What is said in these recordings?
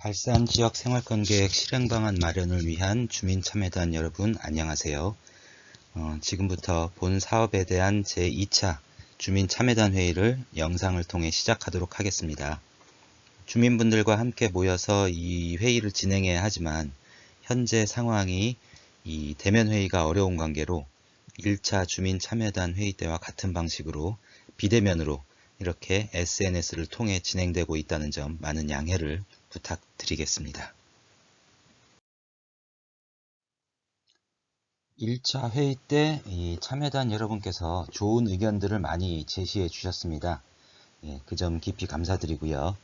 발산 지역 생활권 계획 실행 방안 마련을 위한 주민참여단 여러분 안녕하세요. 지금부터 본 사업에 대한 제2차 주민참여단 회의를 영상을 통해 시작하도록 하겠습니다. 주민분들과 함께 모여서 이 회의를 진행해야 하지만 현재 상황이 이 대면 회의가 어려운 관계로 1차 주민참여단 회의 때와 같은 방식으로 비대면으로 이렇게 SNS를 통해 진행되고 있다는 점 많은 양해를 부탁드리겠습니다. 1차 회의 때 이 참여단 여러분께서 좋은 의견들을 많이 제시해 주셨습니다. 그 점 깊이 감사드리고요.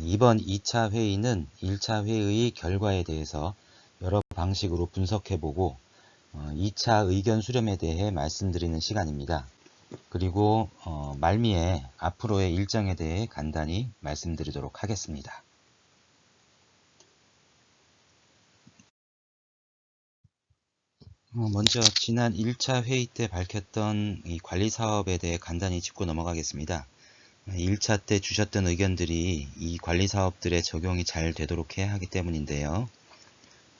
이번 2차 회의는 1차 회의의 결과에 대해서 여러 방식으로 분석해보고 2차 의견 수렴에 대해 말씀드리는 시간입니다. 그리고 말미에 앞으로의 일정에 대해 간단히 말씀드리도록 하겠습니다. 먼저 지난 1차 회의 때 밝혔던 이 관리 사업에 대해 간단히 짚고 넘어가겠습니다. 1차 때 주셨던 의견들이 이 관리 사업들의 적용이 잘 되도록 해야 하기 때문인데요.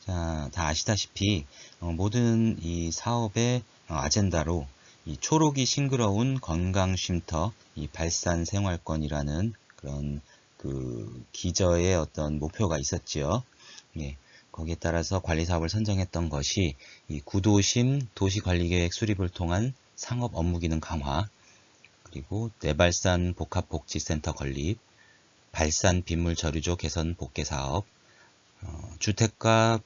자, 다 아시다시피 모든 이 사업의 아젠다로 이 초록이 싱그러운 건강 쉼터, 이 발산 생활권이라는 그런 그 기저의 어떤 목표가 있었지요. 예. 거기에 따라서 관리사업을 선정했던 것이 이 구도심 도시관리계획 수립을 통한 상업 업무기능 강화, 그리고 내발산 복합복지센터 건립, 발산 빗물 저류조 개선 복개 사업, 주택가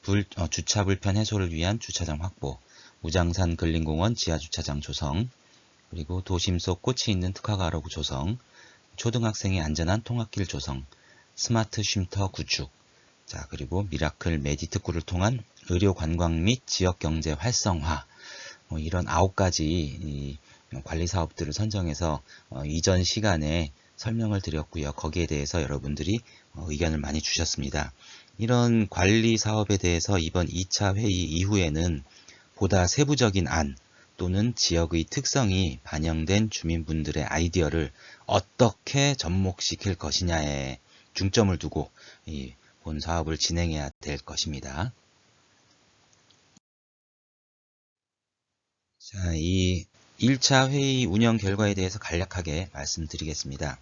주차 불편 해소를 위한 주차장 확보, 우장산 근린공원 지하주차장 조성, 그리고 도심 속 꽃이 있는 특화가로구 조성, 초등학생의 안전한 통학길 조성, 스마트 쉼터 구축, 자, 그리고 미라클 메디특구를 통한 의료 관광 및 지역 경제 활성화, 이런 9가지 관리 사업들을 선정해서 이전 시간에 설명을 드렸고요. 거기에 대해서 여러분들이 의견을 많이 주셨습니다. 이런 관리 사업에 대해서 이번 2차 회의 이후에는 보다 세부적인 안 또는 지역의 특성이 반영된 주민분들의 아이디어를 어떻게 접목시킬 것이냐에 중점을 두고 본 사업을 진행해야 될 것입니다. 자, 이 1차 회의 운영 결과에 대해서 간략하게 말씀드리겠습니다.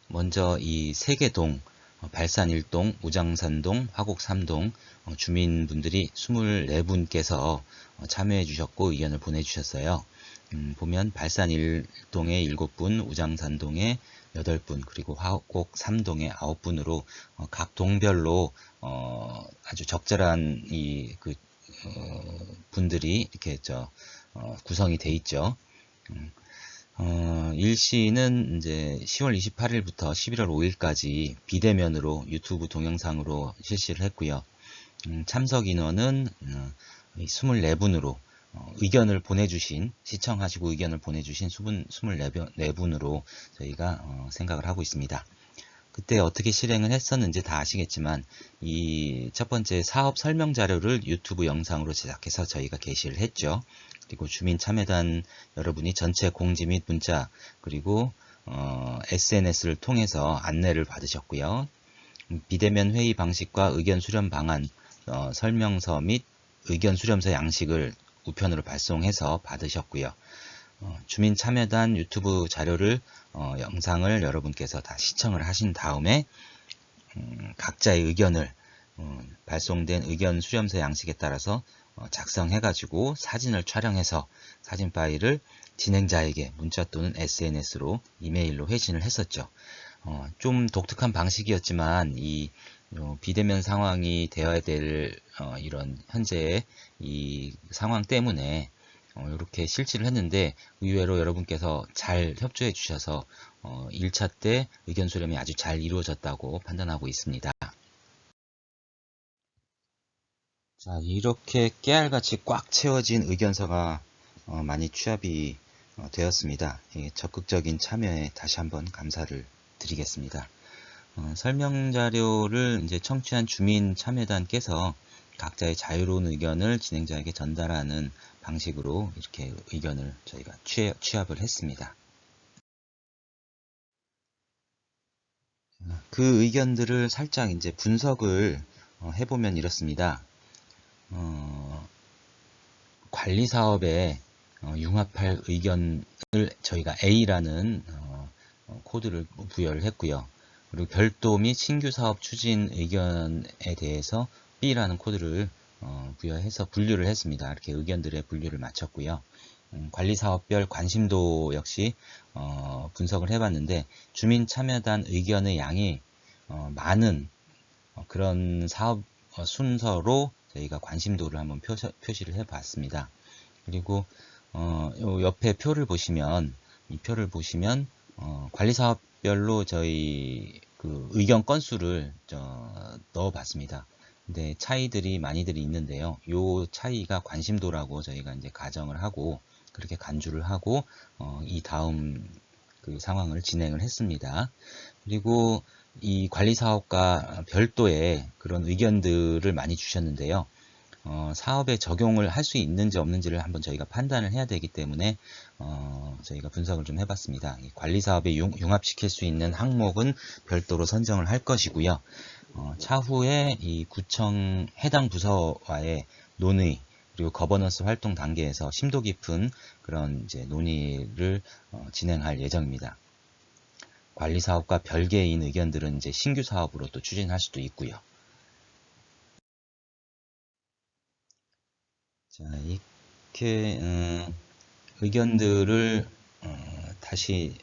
먼저 이 세개동, 발산 1동, 우장산동, 화곡 3동 주민분들이 24분께서 참여해 주셨고 의견을 보내주셨어요. 보면 발산 1동에 7분, 우장산동에 8분, 그리고 화곡 3동에 9분으로 각 동별로 아주 적절한 분들이 이렇게 구성이 돼 있죠. 일시는 이제 10월 28일부터 11월 5일까지 비대면으로 유튜브 동영상으로 실시를 했고요. 참석 인원은 24분으로 의견을 보내주신, 시청하시고 의견을 보내주신 24분으로 저희가 생각을 하고 있습니다. 그때 어떻게 실행을 했었는지 다 아시겠지만 이 첫 번째 사업 설명 자료를 유튜브 영상으로 제작해서 저희가 게시를 했죠. 그리고 주민참여단 여러분이 전체 공지 및 문자 그리고 SNS를 통해서 안내를 받으셨고요. 비대면 회의 방식과 의견 수렴 방안 설명서 및 의견 수렴서 양식을 우편으로 발송해서 받으셨고요. 주민참여단 유튜브 자료를 영상을 여러분께서 다 시청을 하신 다음에 각자의 의견을 발송된 의견 수렴서 양식에 따라서 작성해 가지고 사진을 촬영해서 사진 파일을 진행자에게 문자 또는 SNS로 이메일로 회신을 했었죠. 좀 독특한 방식이었지만 이 비대면 상황이 되어야 될 이런 현재의 이 상황 때문에 이렇게 실시를 했는데 의외로 여러분께서 잘 협조해 주셔서 1차 때 의견 수렴이 아주 잘 이루어졌다고 판단하고 있습니다. 자, 이렇게 깨알같이 꽉 채워진 의견서가 많이 취합이 되었습니다. 적극적인 참여에 다시 한번 감사를 드리겠습니다. 설명 자료를 이제 청취한 주민 참여단께서 각자의 자유로운 의견을 진행자에게 전달하는 방식으로 이렇게 의견을 저희가 취합을 했습니다. 그 의견들을 살짝 이제 분석을 해보면 이렇습니다. 관리 사업에 융합할 의견을 저희가 A라는 코드를 부여를 했고요. 그리고 별도 및 신규 사업 추진 의견에 대해서 B라는 코드를 부여해서 분류를 했습니다. 이렇게 의견들의 분류를 마쳤고요. 관리사업별 관심도 역시 분석을 해봤는데 주민 참여단 의견의 양이 많은 그런 사업 순서로 저희가 관심도를 한번 표시를 해봤습니다. 그리고 요 옆에 표를 보시면 이 표를 보시면 관리사업별로 저희 그 의견 건수를 넣어봤습니다. 근데 차이들이 많이들이 있는데요. 요 차이가 관심도라고 저희가 이제 가정을 하고 그렇게 간주를 하고 이 다음 그 상황을 진행을 했습니다. 그리고 이 관리사업과 별도의 그런 의견들을 많이 주셨는데요. 사업에 적용을 할 수 있는지 없는지를 한번 저희가 판단을 해야 되기 때문에 저희가 분석을 좀 해봤습니다. 이 관리사업에 융합시킬 수 있는 항목은 별도로 선정을 할 것이고요. 차후에 이 구청 해당 부서와의 논의 그리고 거버넌스 활동 단계에서 심도 깊은 그런 이제 논의를 진행할 예정입니다. 관리사업과 별개인 의견들은 이제 신규 사업으로 또 추진할 수도 있고요. 자, 이렇게 의견들을 다시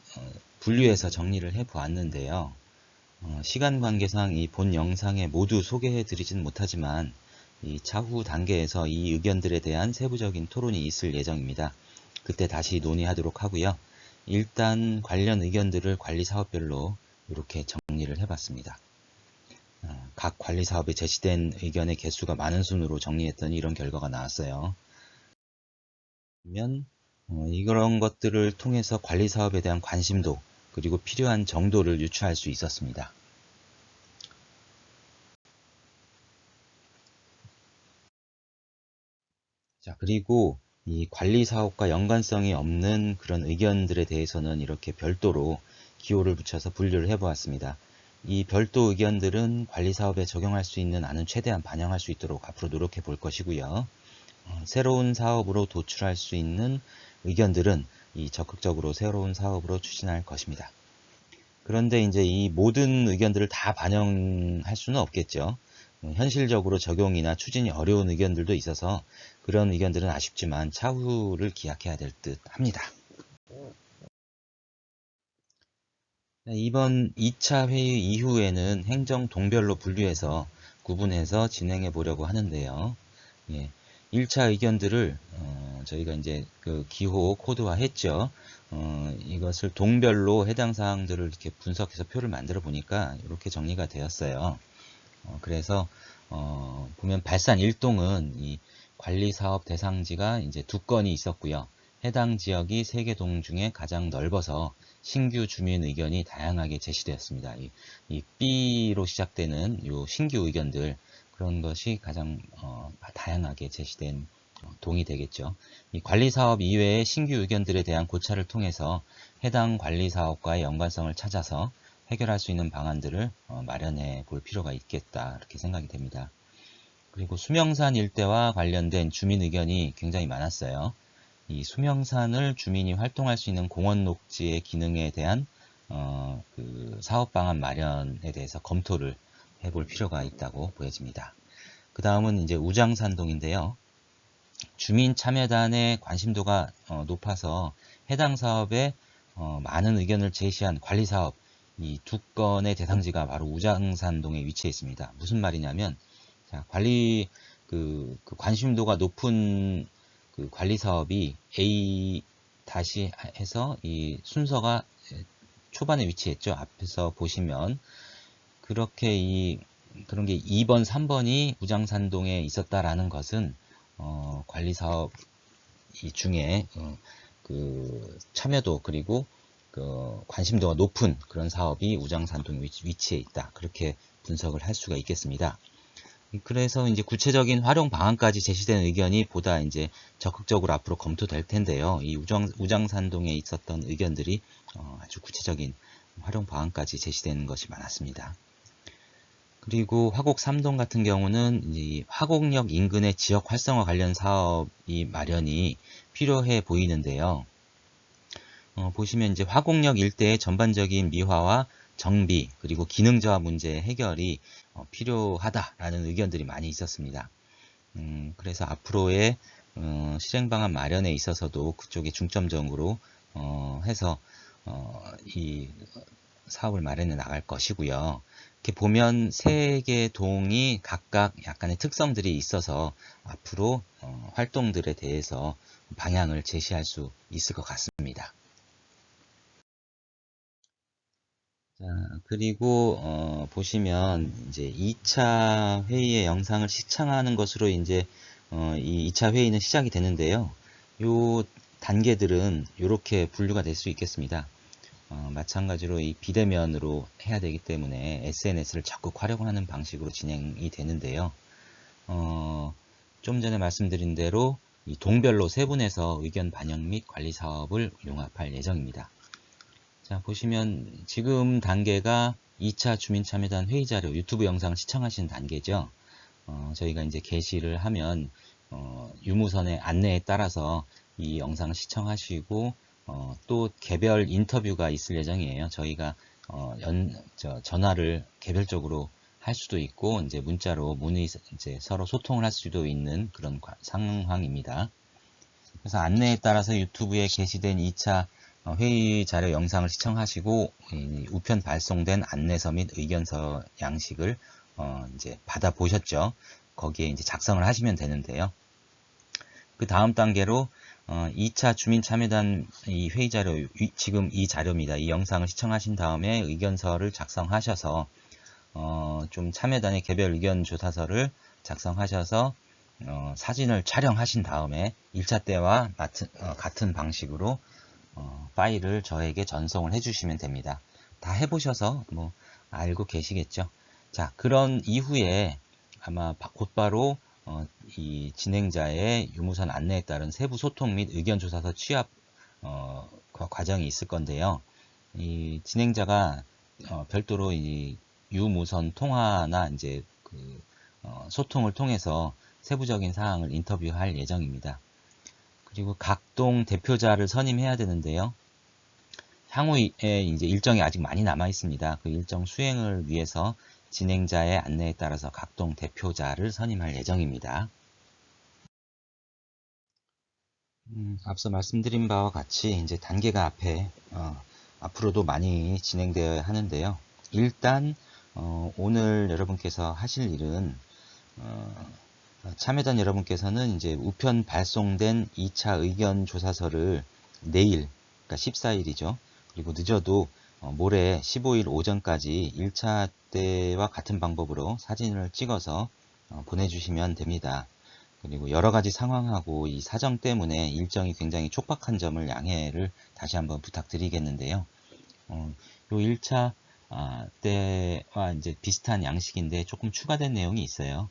분류해서 정리를 해 보았는데요. 시간 관계상 이 본 영상에 모두 소개해 드리진 못하지만 이 차후 단계에서 이 의견들에 대한 세부적인 토론이 있을 예정입니다. 그때 다시 논의하도록 하고요. 일단 관련 의견들을 관리사업별로 이렇게 정리를 해봤습니다. 각 관리사업에 제시된 의견의 개수가 많은 순으로 정리했더니 이런 결과가 나왔어요. 그러면 이런 것들을 통해서 관리사업에 대한 관심도 그리고 필요한 정도를 유추할 수 있었습니다. 자, 그리고 이 관리사업과 연관성이 없는 그런 의견들에 대해서는 이렇게 별도로 기호를 붙여서 분류를 해보았습니다. 이 별도 의견들은 관리사업에 적용할 수 있는 안은 최대한 반영할 수 있도록 앞으로 노력해 볼 것이고요. 새로운 사업으로 도출할 수 있는 의견들은 이 적극적으로 새로운 사업으로 추진할 것입니다. 그런데 이제 이 모든 의견들을 다 반영할 수는 없겠죠. 현실적으로 적용이나 추진이 어려운 의견들도 있어서 그런 의견들은 아쉽지만 차후를 기약해야 될 듯 합니다. 이번 2차 회의 이후에는 행정 동별로 분류해서 구분해서 진행해 보려고 하는데요. 예, 1차 의견들을 저희가 이제 그 기호 코드화 했죠. 이것을 동별로 해당 사항들을 이렇게 분석해서 표를 만들어 보니까 이렇게 정리가 되었어요. 그래서 보면 발산 1동은 이 관리사업 대상지가 이제 2건이 있었고요. 해당 지역이 3개 동 중에 가장 넓어서 신규 주민 의견이 다양하게 제시되었습니다. 이 B로 시작되는 요 신규 의견들 그런 것이 가장 다양하게 제시된 동이 되겠죠. 이 관리사업 이외의 신규 의견들에 대한 고찰을 통해서 해당 관리사업과의 연관성을 찾아서 해결할 수 있는 방안들을 마련해 볼 필요가 있겠다 이렇게 생각이 됩니다. 그리고 수명산 일대와 관련된 주민 의견이 굉장히 많았어요. 이 수명산을 주민이 활동할 수 있는 공원 녹지의 기능에 대한 그 사업 방안 마련에 대해서 검토를 해볼 필요가 있다고 보여집니다. 그 다음은 이제 우장산동인데요. 주민 참여단의 관심도가 높아서 해당 사업에 많은 의견을 제시한 관리사업 이 2건의 대상지가 바로 우장산동에 위치해 있습니다. 무슨 말이냐면 자, 그 관심도가 높은 그 관리 사업이 A 다시 해서 이 순서가 초반에 위치했죠. 앞에서 보시면 그렇게 그런 게 2번, 3번이 우장산동에 있었다라는 것은 관리 사업 이 중에 그 참여도 그리고 그 관심도가 높은 그런 사업이 우장산동에 위치해 있다. 그렇게 분석을 할 수가 있겠습니다. 그래서 이제 구체적인 활용 방안까지 제시된 의견이 보다 이제 적극적으로 앞으로 검토될 텐데요. 이 우장산동에 있었던 의견들이 아주 구체적인 활용 방안까지 제시되는 것이 많았습니다. 그리고 화곡 3동 같은 경우는 이 화곡역 인근의 지역 활성화 관련 사업이 마련이 필요해 보이는데요. 보시면 이제 화곡역 일대의 전반적인 미화와 정비 그리고 기능 저하 문제 해결이 필요하다라는 의견들이 많이 있었습니다. 그래서 앞으로의 실행 방안 마련에 있어서도 그쪽에 중점적으로 해서 이 사업을 마련해 나갈 것이고요. 이렇게 보면 세 개 동이 각각 약간의 특성들이 있어서 앞으로 활동들에 대해서 방향을 제시할 수 있을 것 같습니다. 자, 그리고 보시면 이제 2차 회의의 영상을 시청하는 것으로 이제 이 2차 회의는 시작이 되는데요. 요 단계들은 이렇게 분류가 될 수 있겠습니다. 마찬가지로 이 비대면으로 해야 되기 때문에 SNS를 적극 활용하는 방식으로 진행이 되는데요. 좀 전에 말씀드린 대로 이 동별로 세분해서 의견 반영 및 관리 사업을 융합할 예정입니다. 자, 보시면 지금 단계가 2차 주민참여단 회의자료 유튜브 영상 시청하시는 단계죠. 저희가 이제 게시를 하면 유무선의 안내에 따라서 이 영상을 시청하시고 또 개별 인터뷰가 있을 예정이에요. 저희가 전화를 개별적으로 할 수도 있고 이제 문자로 문의 이제 서로 소통을 할 수도 있는 그런 상황입니다. 그래서 안내에 따라서 유튜브에 게시된 2차 회의 자료 영상을 시청하시고 우편 발송된 안내서 및 의견서 양식을 이제 받아 보셨죠. 거기에 이제 작성을 하시면 되는데요. 그 다음 단계로 2차 주민참여단 이 회의 자료, 지금 이 자료입니다. 이 영상을 시청하신 다음에 의견서를 작성하셔서 좀 참여단의 개별 의견 조사서를 작성하셔서 사진을 촬영하신 다음에 1차 때와 같은 방식으로 파일을 저에게 전송을 해주시면 됩니다. 다 해보셔서 뭐 알고 계시겠죠. 자, 그런 이후에 아마 곧바로 이 진행자의 유무선 안내에 따른 세부 소통 및 의견 조사서 취합 과정이 있을 건데요. 이 진행자가 별도로 이 유무선 통화나 이제 그 소통을 통해서 세부적인 사항을 인터뷰할 예정입니다. 그리고 각동 대표자를 선임해야 되는데요. 향후에 이제 일정이 아직 많이 남아 있습니다. 그 일정 수행을 위해서 진행자의 안내에 따라서 각동 대표자를 선임할 예정입니다. 앞서 말씀드린 바와 같이 이제 단계가 앞으로도 많이 진행되어야 하는데요. 일단 오늘 여러분께서 하실 일은 참여단 여러분께서는 이제 우편 발송된 2차 의견 조사서를 내일, 그러니까 14일이죠. 그리고 늦어도 모레 15일 오전까지 1차 때와 같은 방법으로 사진을 찍어서 보내주시면 됩니다. 그리고 여러 가지 상황하고 이 사정 때문에 일정이 굉장히 촉박한 점을 양해를 다시 한번 부탁드리겠는데요. 요 1차 때와 이제 비슷한 양식인데 조금 추가된 내용이 있어요.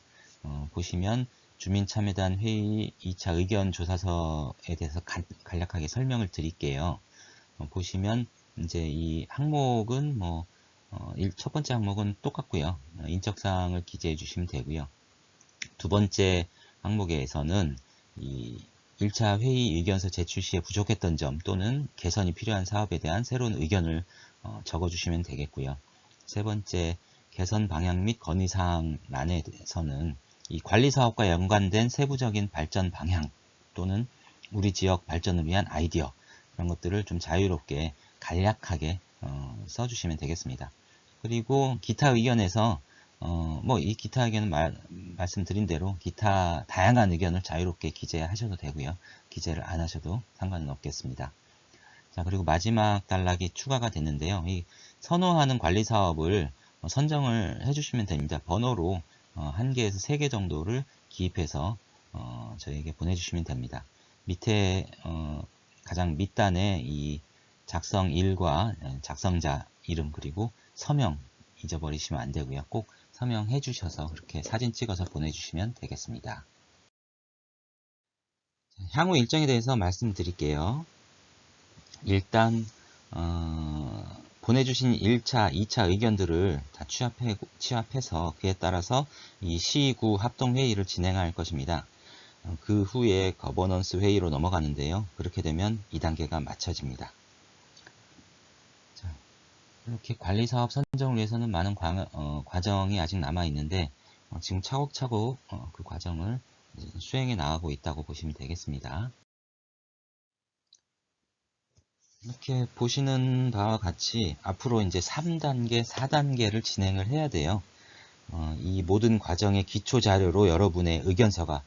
보시면 주민참여단 회의 2차 의견 조사서에 대해서 간략하게 설명을 드릴게요. 보시면 이제 이 항목은 첫 번째 항목은 똑같고요. 인적사항을 기재해 주시면 되고요. 두 번째 항목에서는 이 1차 회의 의견서 제출 시에 부족했던 점 또는 개선이 필요한 사업에 대한 새로운 의견을 적어주시면 되겠고요. 세 번째, 개선 방향 및 건의사항 란에서는 이 관리사업과 연관된 세부적인 발전 방향 또는 우리 지역 발전을 위한 아이디어 그런 것들을 좀 자유롭게 간략하게 써주시면 되겠습니다. 그리고 기타 의견에서 이 기타 의견은 말씀드린 대로 기타 다양한 의견을 자유롭게 기재하셔도 되고요. 기재를 안 하셔도 상관은 없겠습니다. 자, 그리고 마지막 단락이 추가가 됐는데요. 이 선호하는 관리 사업을 선정을 해주시면 됩니다. 번호로 1개에서 3개 정도를 기입해서 저에게 보내주시면 됩니다. 밑에 가장 밑단에 이 작성일과 작성자 이름 그리고 서명 잊어버리시면 안 되고요. 꼭 서명해 주셔서 그렇게 사진 찍어서 보내주시면 되겠습니다. 향후 일정에 대해서 말씀드릴게요. 일단 보내주신 1차, 2차 의견들을 다 취합해서 그에 따라서 이 시구 합동회의를 진행할 것입니다. 그 후에 거버넌스 회의로 넘어가는데요. 그렇게 되면 2단계가 마쳐집니다. 자, 이렇게 관리사업 선정을 위해서는 많은 과정이 아직 남아있는데 지금 차곡차곡 그 과정을 수행해 나가고 있다고 보시면 되겠습니다. 이렇게 보시는 바와 같이 앞으로 이제 3단계, 4단계를 진행을 해야 돼요. 이 모든 과정의 기초 자료로 여러분의 의견서가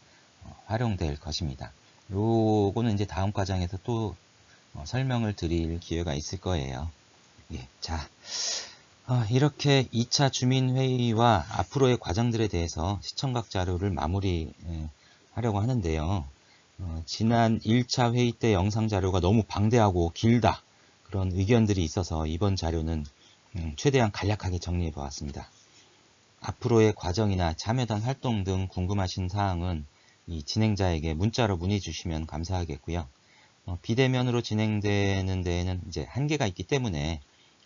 활용될 것입니다. 요거는 이제 다음 과정에서 또 설명을 드릴 기회가 있을 거예요. 예, 자, 이렇게 2차 주민회의와 앞으로의 과정들에 대해서 시청각 자료를 마무리하려고 하는데요. 지난 1차 회의 때 영상 자료가 너무 방대하고 길다, 그런 의견들이 있어서 이번 자료는 최대한 간략하게 정리해 보았습니다. 앞으로의 과정이나 참여단 활동 등 궁금하신 사항은 이 진행자에게 문자로 문의 주시면 감사하겠고요. 비대면으로 진행되는 데에는 이제 한계가 있기 때문에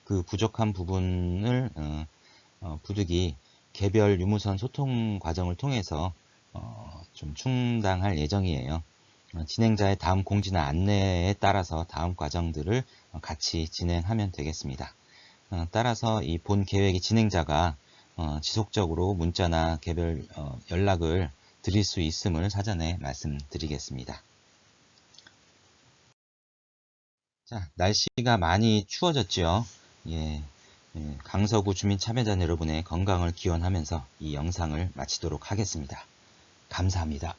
그 부족한 부분을 부득이 개별 유무선 소통 과정을 통해서 좀 충당할 예정이에요. 진행자의 다음 공지나 안내에 따라서 다음 과정들을 같이 진행하면 되겠습니다. 따라서 이 본 계획의 진행자가 지속적으로 문자나 개별 연락을 드릴 수 있음을 사전에 말씀드리겠습니다. 자, 날씨가 많이 추워졌죠. 예, 강서구 주민 참여단 여러분의 건강을 기원하면서 이 영상을 마치도록 하겠습니다. 감사합니다.